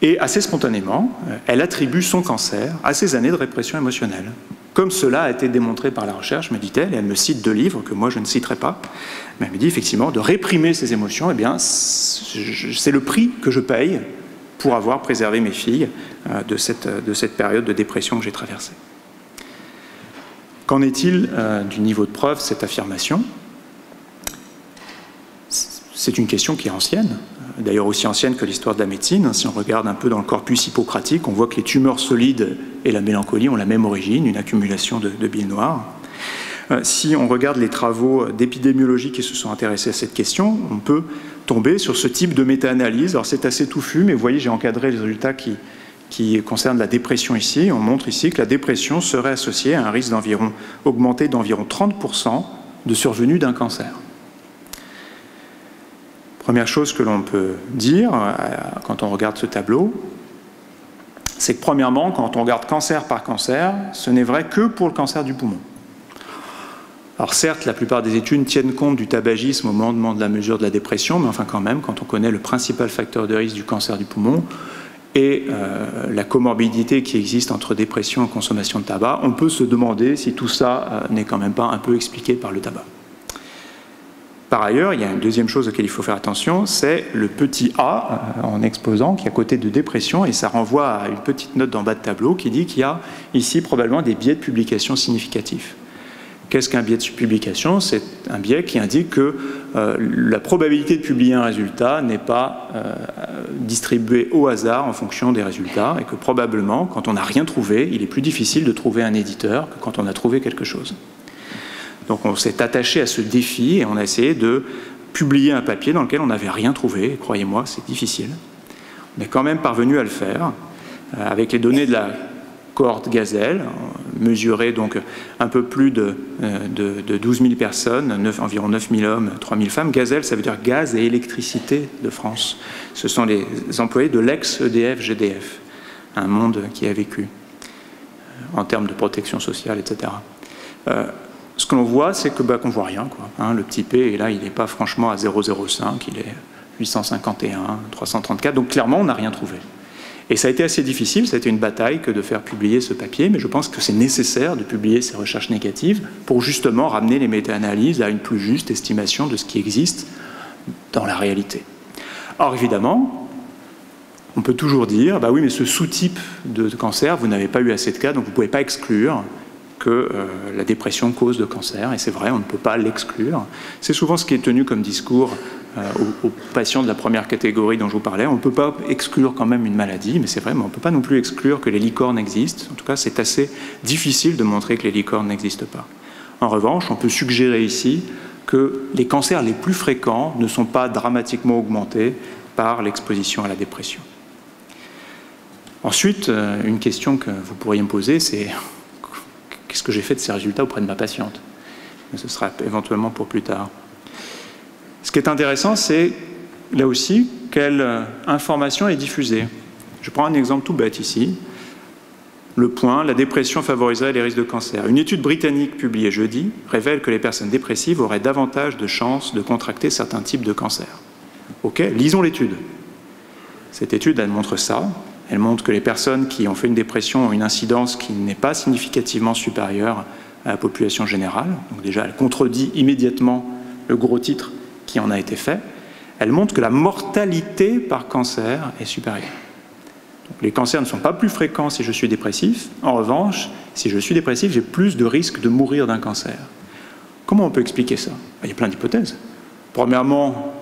Et assez spontanément, elle attribue son cancer à ses années de répression émotionnelle. Comme cela a été démontré par la recherche, me dit-elle, et elle me cite 2 livres que moi je ne citerai pas, mais elle me dit effectivement de réprimer ses émotions, eh bien, c'est le prix que je paye pour avoir préservé mes filles de cette période de dépression que j'ai traversée. Qu'en est-il du niveau de preuve de cette affirmation? C'est une question qui est ancienne, d'ailleurs aussi ancienne que l'histoire de la médecine. Si on regarde un peu dans le corpus hippocratique, on voit que les tumeurs solides et la mélancolie ont la même origine, une accumulation de bile noire. Si on regarde les travaux d'épidémiologie qui se sont intéressés à cette question, on peut tomber sur ce type de méta-analyse. Alors c'est assez touffu, mais vous voyez, j'ai encadré les résultats qui concernent la dépression ici. On montre ici que la dépression serait associée à un risque augmenté d'environ 30% de survenue d'un cancer. Première chose que l'on peut dire quand on regarde ce tableau, c'est que premièrement, quand on regarde cancer par cancer, ce n'est vrai que pour le cancer du poumon. Alors certes, la plupart des études tiennent compte du tabagisme au moment de la mesure de la dépression, mais enfin quand même, quand on connaît le principal facteur de risque du cancer du poumon et la comorbidité qui existe entre dépression et consommation de tabac, on peut se demander si tout ça n'est quand même pas un peu expliqué par le tabac. Par ailleurs, il y a une deuxième chose auquel il faut faire attention, c'est le petit a en exposant qui est à côté de dépression, et ça renvoie à une petite note d'en bas de tableau qui dit qu'il y a ici probablement des biais de publication significatifs. Qu'est-ce qu'un biais de publication? C'est un biais qui indique que la probabilité de publier un résultat n'est pas distribuée au hasard en fonction des résultats, et que probablement, quand on n'a rien trouvé, il est plus difficile de trouver un éditeur que quand on a trouvé quelque chose. Donc on s'est attaché à ce défi et on a essayé de publier un papier dans lequel on n'avait rien trouvé. Croyez-moi, c'est difficile. On est quand même parvenu à le faire avec les données de la cohorte Gazelle. mesuré donc un peu plus de 12 000 personnes, environ 9 000 hommes, 3 000 femmes. Gazelle, ça veut dire gaz et électricité de France. Ce sont les employés de l'ex-EDF-GDF, un monde qui a vécu en termes de protection sociale, etc. Ce que l'on voit, c'est qu'on ne voit rien, quoi. Hein, le petit P, et là, il n'est pas franchement à 0,05, il est 851, 334, donc clairement, on n'a rien trouvé. Et ça a été assez difficile, ça a été une bataille que de faire publier ce papier, mais je pense que c'est nécessaire de publier ces recherches négatives pour justement ramener les méta-analyses à une plus juste estimation de ce qui existe dans la réalité. Or, évidemment, on peut toujours dire, bah oui, mais ce sous-type de cancer, vous n'avez pas eu assez de cas, donc vous ne pouvez pas exclure que la dépression cause de cancer, et c'est vrai, on ne peut pas l'exclure. C'est souvent ce qui est tenu comme discours aux patients de la première catégorie dont je vous parlais. On ne peut pas exclure quand même une maladie, mais c'est vrai, mais on ne peut pas non plus exclure que les licornes existent. En tout cas, c'est assez difficile de montrer que les licornes n'existent pas. En revanche, on peut suggérer ici que les cancers les plus fréquents ne sont pas dramatiquement augmentés par l'exposition à la dépression. Ensuite, une question que vous pourriez me poser, c'est qu'est-ce que j'ai fait de ces résultats auprès de ma patiente? Mais ce sera éventuellement pour plus tard. Ce qui est intéressant, c'est là aussi quelle information est diffusée. Je prends un exemple tout bête ici. Le point, la dépression favoriserait les risques de cancer. Une étude britannique publiée jeudi révèle que les personnes dépressives auraient davantage de chances de contracter certains types de cancers. Ok, lisons l'étude. Cette étude, elle montre ça. Elle montre que les personnes qui ont fait une dépression ont une incidence qui n'est pas significativement supérieure à la population générale. Donc déjà, elle contredit immédiatement le gros titre qui en a été fait. Elle montre que la mortalité par cancer est supérieure. Donc, les cancers ne sont pas plus fréquents si je suis dépressif. En revanche, si je suis dépressif, j'ai plus de risques de mourir d'un cancer. Comment on peut expliquer ça? Il y a plein d'hypothèses. Premièrement,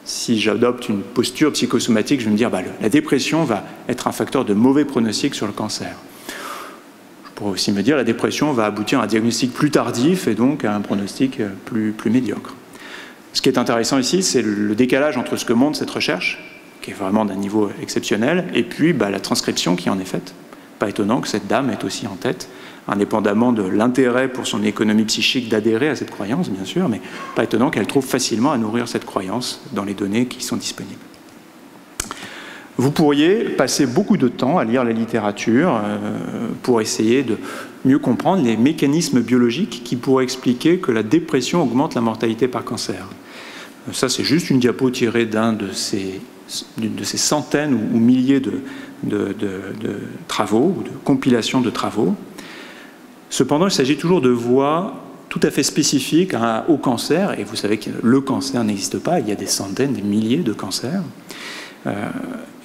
si j'adopte une posture psychosomatique, je vais me dire la dépression va être un facteur de mauvais pronostic sur le cancer. Je pourrais aussi me dire la dépression va aboutir à un diagnostic plus tardif et donc à un pronostic plus médiocre. Ce qui est intéressant ici, c'est le décalage entre ce que montre cette recherche, qui est vraiment d'un niveau exceptionnel, et puis la transcription qui en est faite. Pas étonnant que cette dame est aussi en tête, indépendamment de l'intérêt pour son économie psychique d'adhérer à cette croyance, bien sûr, mais pas étonnant qu'elle trouve facilement à nourrir cette croyance dans les données qui sont disponibles. Vous pourriez passer beaucoup de temps à lire la littérature pour essayer de mieux comprendre les mécanismes biologiques qui pourraient expliquer que la dépression augmente la mortalité par cancer. Ça, c'est juste une diapo tirée d'une de ces centaines ou milliers de travaux, ou de compilations de travaux. Cependant, il s'agit toujours de voies tout à fait spécifiques au cancer, et vous savez que le cancer n'existe pas, il y a des centaines, des milliers de cancers.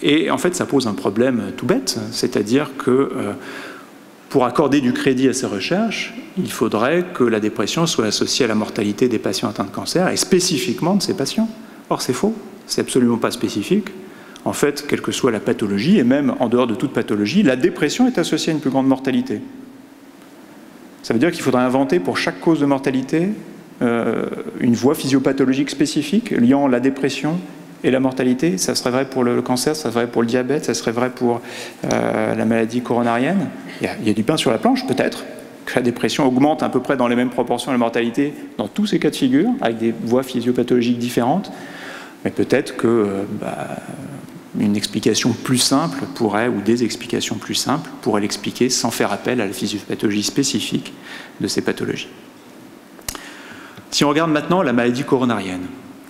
Et en fait, ça pose un problème tout bête, c'est-à-dire que pour accorder du crédit à ces recherches, il faudrait que la dépression soit associée à la mortalité des patients atteints de cancer, et spécifiquement de ces patients. Or, c'est faux, c'est absolument pas spécifique. En fait, quelle que soit la pathologie, et même en dehors de toute pathologie, la dépression est associée à une plus grande mortalité. Ça veut dire qu'il faudrait inventer pour chaque cause de mortalité une voie physiopathologique spécifique liant la dépression et la mortalité. Ça serait vrai pour le cancer, ça serait vrai pour le diabète, ça serait vrai pour la maladie coronarienne. Il y a du pain sur la planche, peut-être, que la dépression augmente à peu près dans les mêmes proportions la mortalité dans tous ces cas de figure, avec des voies physiopathologiques différentes. Mais peut-être que une explication plus simple pourrait, ou des explications plus simples, pourraient l'expliquer sans faire appel à la physiopathologie spécifique de ces pathologies. Si on regarde maintenant la maladie coronarienne,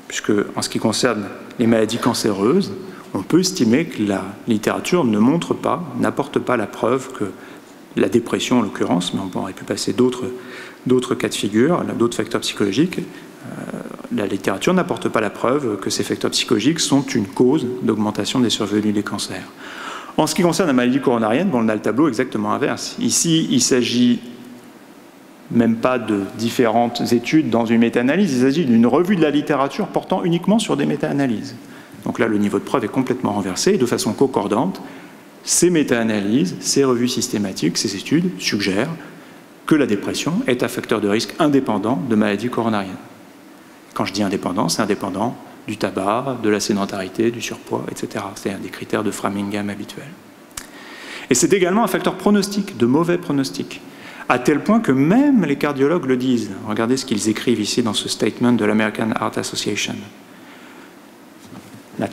puisque en ce qui concerne les maladies cancéreuses, on peut estimer que la littérature ne montre pas, n'apporte pas la preuve que la dépression en l'occurrence, mais on aurait pu passer d'autres cas de figure, d'autres facteurs psychologiques, la littérature n'apporte pas la preuve que ces facteurs psychologiques sont une cause d'augmentation des survenus des cancers. En ce qui concerne la maladie coronarienne, on a le tableau exactement inverse. Ici, il s'agit même pas de différentes études dans une méta-analyse, il s'agit d'une revue de la littérature portant uniquement sur des méta-analyses. Donc là, le niveau de preuve est complètement renversé et de façon concordante, ces méta-analyses, ces revues systématiques, ces études suggèrent que la dépression est un facteur de risque indépendant de maladie coronarienne. Quand je dis indépendant, c'est indépendant du tabac, de la sédentarité, du surpoids, etc. C'est un des critères de Framingham habituels. Et c'est également un facteur pronostic, de mauvais pronostic. à tel point que même les cardiologues le disent. Regardez ce qu'ils écrivent ici dans ce statement de l'American Heart Association. La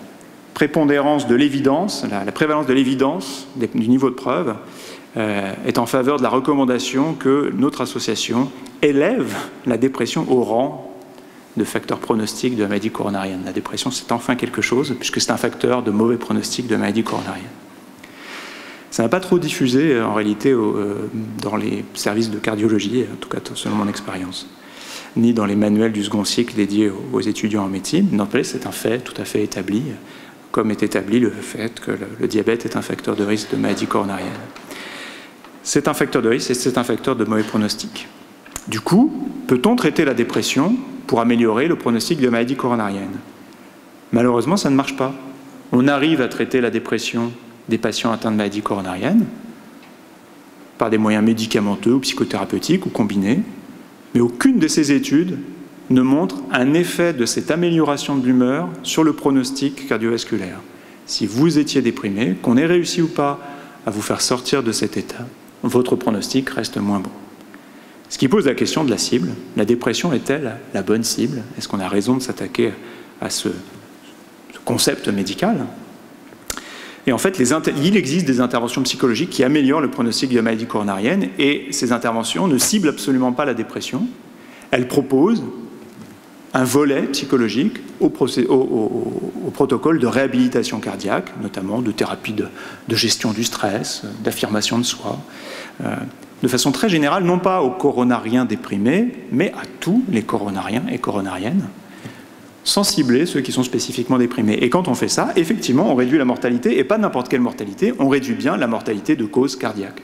prépondérance de l'évidence, la prévalence de l'évidence du niveau de preuve est en faveur de la recommandation que notre association élève la dépression au rang de facteur pronostic de la maladie coronarienne. La dépression, c'est enfin quelque chose, puisque c'est un facteur de mauvais pronostic de maladie coronarienne. Ça n'a pas trop diffusé, en réalité, dans les services de cardiologie, en tout cas selon mon expérience, ni dans les manuels du second cycle dédiés aux étudiants en médecine. N'empêche, c'est un fait tout à fait établi, comme est établi le fait que le diabète est un facteur de risque de maladie coronarienne. C'est un facteur de risque et c'est un facteur de mauvais pronostic. Du coup, peut-on traiter la dépression pour améliorer le pronostic de maladie coronarienne? Malheureusement, ça ne marche pas. On arrive à traiter la dépression des patients atteints de maladie coronarienne par des moyens médicamenteux ou psychothérapeutiques ou combinés, mais aucune de ces études ne montre un effet de cette amélioration de l'humeur sur le pronostic cardiovasculaire. Si vous étiez déprimé, qu'on ait réussi ou pas à vous faire sortir de cet état, votre pronostic reste moins bon. Ce qui pose la question de la cible. La dépression est-elle la bonne cible? Est-ce qu'on a raison de s'attaquer à ce concept médical? Et en fait, il existe des interventions psychologiques qui améliorent le pronostic de la maladie coronarienne, et ces interventions ne ciblent absolument pas la dépression. Elles proposent un volet psychologique au protocole de réhabilitation cardiaque, notamment de thérapie de gestion du stress, d'affirmation de soi, de façon très générale, non pas aux coronariens déprimés, mais à tous les coronariens et coronariennes, sans cibler ceux qui sont spécifiquement déprimés. Et quand on fait ça, effectivement, on réduit la mortalité, et pas n'importe quelle mortalité, on réduit bien la mortalité de cause cardiaque.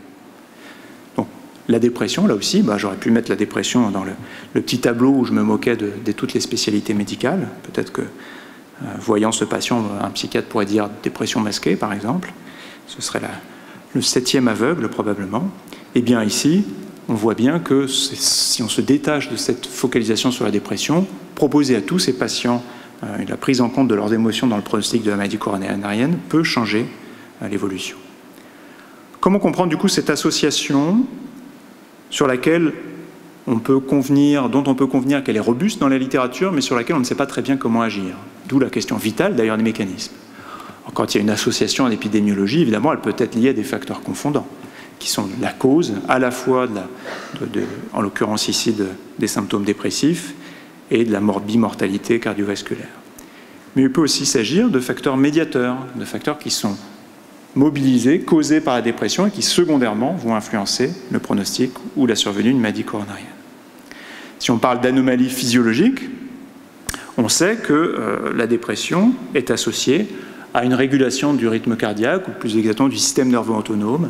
Donc, la dépression, là aussi, j'aurais pu mettre la dépression dans le petit tableau où je me moquais de toutes les spécialités médicales. Peut-être que, voyant ce patient, un psychiatre pourrait dire dépression masquée, par exemple. Ce serait le 7e aveugle, probablement. Eh bien, ici, on voit bien que si on se détache de cette focalisation sur la dépression, proposer à tous ces patients la prise en compte de leurs émotions dans le pronostic de la maladie coronarienne peut changer l'évolution. Comment comprendre du coup cette association sur laquelle dont on peut convenir qu'elle est robuste dans la littérature, mais sur laquelle on ne sait pas très bien comment agir? D'où la question vitale d'ailleurs des mécanismes. Alors, quand il y a une association en épidémiologie, évidemment, elle peut être liée à des facteurs confondants, qui sont la cause à la fois, en l'occurrence ici, des symptômes dépressifs et de la bimortalité cardiovasculaire. Mais il peut aussi s'agir de facteurs médiateurs, de facteurs qui sont mobilisés, causés par la dépression et qui, secondairement, vont influencer le pronostic ou la survenue d'une maladie coronarienne. Si on parle d'anomalies physiologiques, on sait que la dépression est associée à une régulation du rythme cardiaque, ou plus exactement du système nerveux autonome,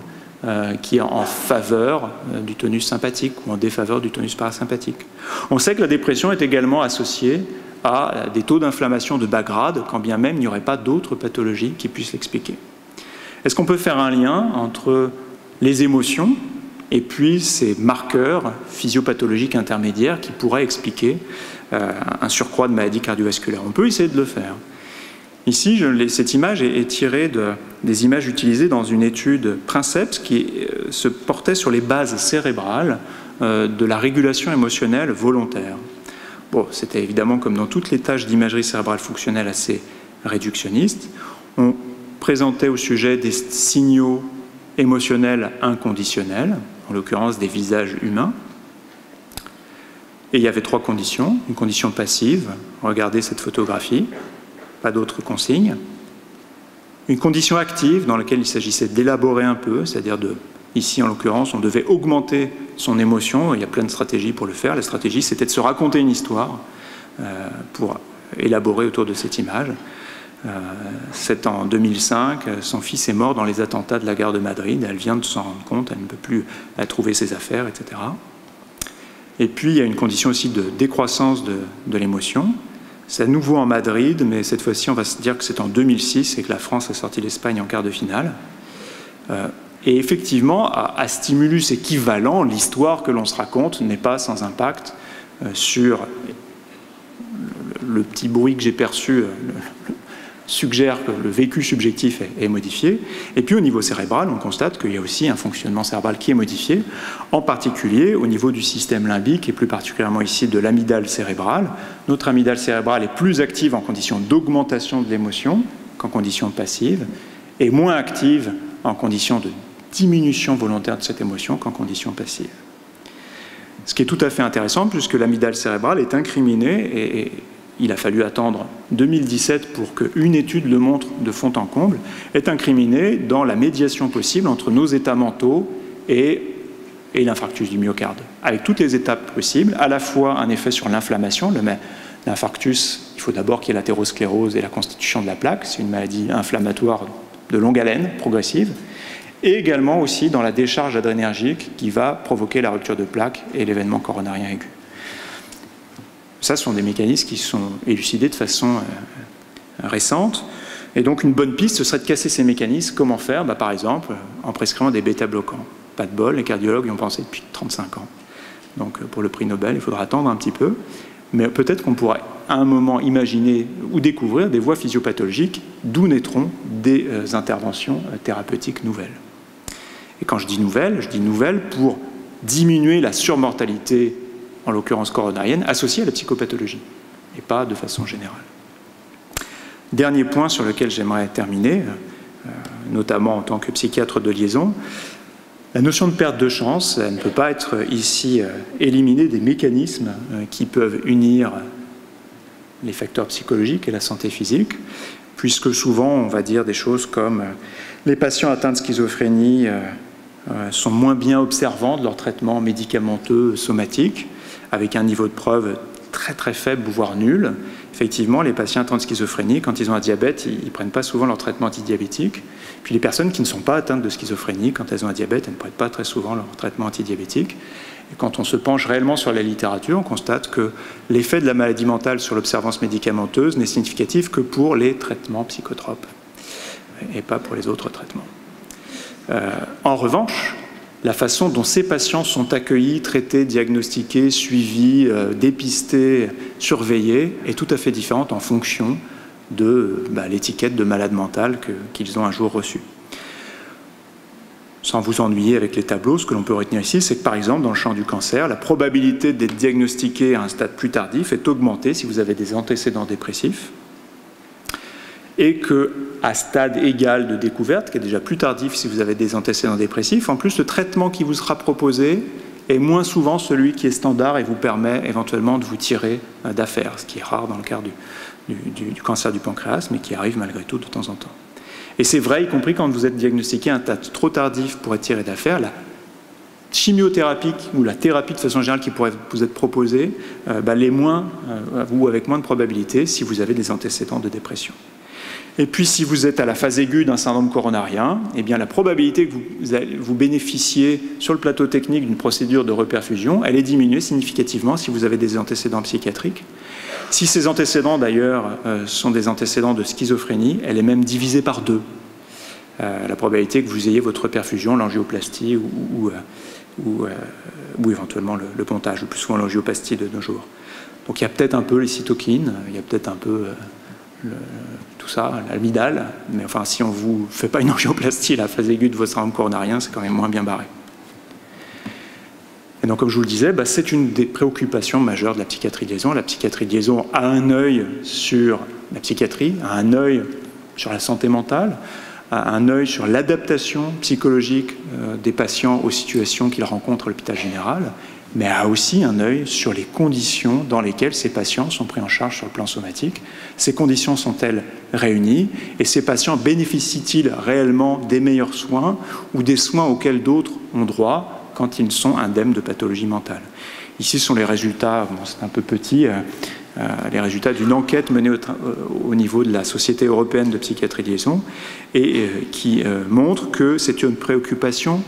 qui est en faveur du tonus sympathique ou en défaveur du tonus parasympathique. On sait que la dépression est également associée à des taux d'inflammation de bas grade, quand bien même il n'y aurait pas d'autres pathologies qui puissent l'expliquer. Est-ce qu'on peut faire un lien entre les émotions et puis ces marqueurs physiopathologiques intermédiaires qui pourraient expliquer un surcroît de maladies cardiovasculaires? On peut essayer de le faire. Ici, cette image est tirée des images utilisées dans une étude Princeps qui se portait sur les bases cérébrales de la régulation émotionnelle volontaire. Bon, c'était évidemment, comme dans toutes les tâches d'imagerie cérébrale fonctionnelle, assez réductionniste. On présentait au sujet des signaux émotionnels inconditionnels, en l'occurrence des visages humains. Et il y avait 3 conditions. Une condition passive, regardez cette photographie, pas d'autres consignes. Une condition active dans laquelle il s'agissait d'élaborer un peu, c'est-à-dire ici en l'occurrence, on devait augmenter son émotion, il y a plein de stratégies pour le faire. La stratégie, c'était de se raconter une histoire pour élaborer autour de cette image. C'est en 2005, son fils est mort dans les attentats de la gare de Madrid, elle vient de s'en rendre compte, elle ne peut plus trouver ses affaires, etc. Et puis il y a une condition aussi de décroissance de l'émotion. C'est à nouveau en Madrid, mais cette fois-ci, on va se dire que c'est en 2006 et que la France a sorti l'Espagne en quart de finale. Et effectivement, à stimulus équivalent, l'histoire que l'on se raconte n'est pas sans impact sur le petit bruit que j'ai perçu, suggère que le vécu subjectif est modifié. Et puis au niveau cérébral, on constate qu'il y a aussi un fonctionnement cérébral qui est modifié, en particulier au niveau du système limbique, et plus particulièrement ici de l'amygdale cérébrale. Notre amygdale cérébrale est plus active en conditions d'augmentation de l'émotion qu'en conditions passives, et moins active en conditions de diminution volontaire de cette émotion qu'en conditions passives. Ce qui est tout à fait intéressant, puisque l'amygdale cérébrale est incriminée, et il a fallu attendre 2017 pour qu'une étude le montre de fond en comble, est incriminée dans la médiation possible entre nos états mentaux et l'infarctus du myocarde, avec toutes les étapes possibles, à la fois un effet sur l'inflammation. L'infarctus, il faut d'abord qu'il y ait l'athérosclérose et la constitution de la plaque, c'est une maladie inflammatoire de longue haleine, progressive, et également aussi dans la décharge adrénergique qui va provoquer la rupture de plaque et l'événement coronarien aigu. Ça, ce sont des mécanismes qui sont élucidés de façon récente. Et donc, une bonne piste, ce serait de casser ces mécanismes. Comment faire? Par exemple, en prescrivant des bêta-bloquants. Pas de bol, les cardiologues y ont pensé depuis 35 ans. Donc, pour le prix Nobel, il faudra attendre un petit peu. Mais peut-être qu'on pourra, à un moment, imaginer ou découvrir des voies physiopathologiques d'où naîtront des interventions thérapeutiques nouvelles. Et quand je dis nouvelles pour diminuer la surmortalité, en l'occurrence coronarienne, associée à la psychopathologie, et pas de façon générale. Dernier point sur lequel j'aimerais terminer, notamment en tant que psychiatre de liaison, la notion de perte de chance, elle ne peut pas être ici éliminée des mécanismes qui peuvent unir les facteurs psychologiques et la santé physique, puisque souvent on va dire des choses comme les patients atteints de schizophrénie sont moins bien observants de leur traitement médicamenteux somatique, avec un niveau de preuve très très faible, voire nul. Effectivement, les patients atteints de schizophrénie, quand ils ont un diabète, ils ne prennent pas souvent leur traitement antidiabétique. Puis les personnes qui ne sont pas atteintes de schizophrénie, quand elles ont un diabète, elles ne prennent pas très souvent leur traitement antidiabétique. Et quand on se penche réellement sur la littérature, on constate que l'effet de la maladie mentale sur l'observance médicamenteuse n'est significatif que pour les traitements psychotropes et pas pour les autres traitements. En revanche, la façon dont ces patients sont accueillis, traités, diagnostiqués, suivis, dépistés, surveillés est tout à fait différente en fonction de l'étiquette de malade mental qu'ils ont un jour reçue. Sans vous ennuyer avec les tableaux, ce que l'on peut retenir ici, c'est que par exemple, dans le champ du cancer, la probabilité d'être diagnostiqué à un stade plus tardif est augmentée si vous avez des antécédents dépressifs, et qu'à stade égal de découverte, qui est déjà plus tardif si vous avez des antécédents dépressifs, en plus le traitement qui vous sera proposé est moins souvent celui qui est standard et vous permet éventuellement de vous tirer d'affaire, ce qui est rare dans le cas du cancer du pancréas, mais qui arrive malgré tout de temps en temps. Et c'est vrai, y compris quand vous êtes diagnostiqué à un stade trop tardif pour être tiré d'affaire, la chimiothérapie ou la thérapie de façon générale qui pourrait vous être proposée l'est moins, ou avec moins de probabilité si vous avez des antécédents de dépression. Et puis, si vous êtes à la phase aiguë d'un syndrome coronarien, eh bien, la probabilité que vous bénéficiez sur le plateau technique d'une procédure de reperfusion, elle est diminuée significativement si vous avez des antécédents psychiatriques. Si ces antécédents, d'ailleurs, sont des antécédents de schizophrénie, elle est même divisée par 2. La probabilité que vous ayez votre reperfusion, l'angioplastie ou éventuellement le pontage, le plus souvent l'angioplastie de nos jours. Donc, il y a peut-être un peu les cytokines, il y a peut-être un peu tout ça, l'amygdale, mais enfin, si on ne vous fait pas une angioplastie à la phase aiguë de votre syndrome coronarien, c'est quand même moins bien barré. Et donc, comme je vous le disais, c'est une des préoccupations majeures de la psychiatrie de liaison. La psychiatrie de liaison a un œil sur la psychiatrie, a un œil sur la santé mentale, a un œil sur l'adaptation psychologique des patients aux situations qu'ils rencontrent à l'hôpital général, mais a aussi un œil sur les conditions dans lesquelles ces patients sont pris en charge sur le plan somatique. Ces conditions sont-elles réunies? Et ces patients bénéficient-ils réellement des meilleurs soins ou des soins auxquels d'autres ont droit quand ils sont indemnes de pathologie mentale? Ici, ce sont les résultats, c'est un peu petit, les résultats d'une enquête menée au niveau de la Société européenne de psychiatrie de liaison et qui montre que c'est une préoccupation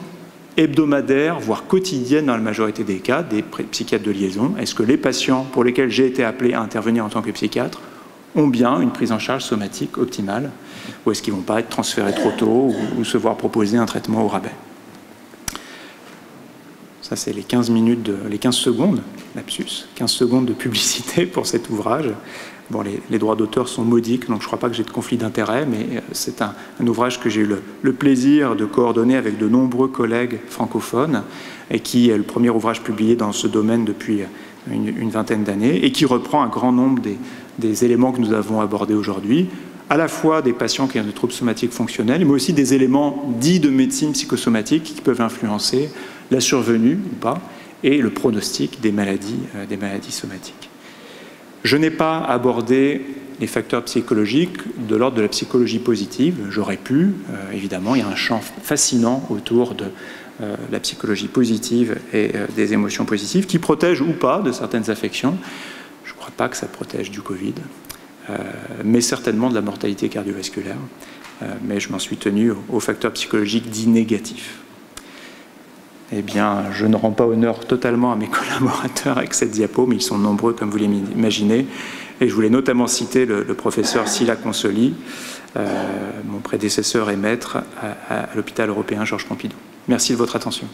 hebdomadaire, voire quotidienne dans la majorité des cas, des psychiatres de liaison. Est-ce que les patients pour lesquels j'ai été appelé à intervenir en tant que psychiatre ont bien une prise en charge somatique optimale, ou est-ce qu'ils ne vont pas être transférés trop tôt ou se voir proposer un traitement au rabais? Ça, c'est les 15 secondes, lapsus, 15 secondes de publicité pour cet ouvrage. Bon, les droits d'auteur sont modiques, donc je ne crois pas que j'ai de conflit d'intérêts, mais c'est un ouvrage que j'ai eu le plaisir de coordonner avec de nombreux collègues francophones, et qui est le premier ouvrage publié dans ce domaine depuis une vingtaine d'années, et qui reprend un grand nombre des éléments que nous avons abordés aujourd'hui, à la fois des patients qui ont des troubles somatiques fonctionnels, mais aussi des éléments dits de médecine psychosomatique qui peuvent influencer la survenue ou pas, et le pronostic des maladies somatiques. Je n'ai pas abordé les facteurs psychologiques de l'ordre de la psychologie positive. J'aurais pu, évidemment, il y a un champ fascinant autour de la psychologie positive et des émotions positives qui protègent ou pas de certaines affections. Je ne crois pas que ça protège du Covid, mais certainement de la mortalité cardiovasculaire. Mais je m'en suis tenu aux facteurs psychologiques dits négatifs. Eh bien, je ne rends pas honneur totalement à mes collaborateurs avec cette diapo, mais ils sont nombreux, comme vous l'imaginez. Et je voulais notamment citer le professeur Sila Consoli, mon prédécesseur et maître à l'hôpital européen Georges Pompidou. Merci de votre attention.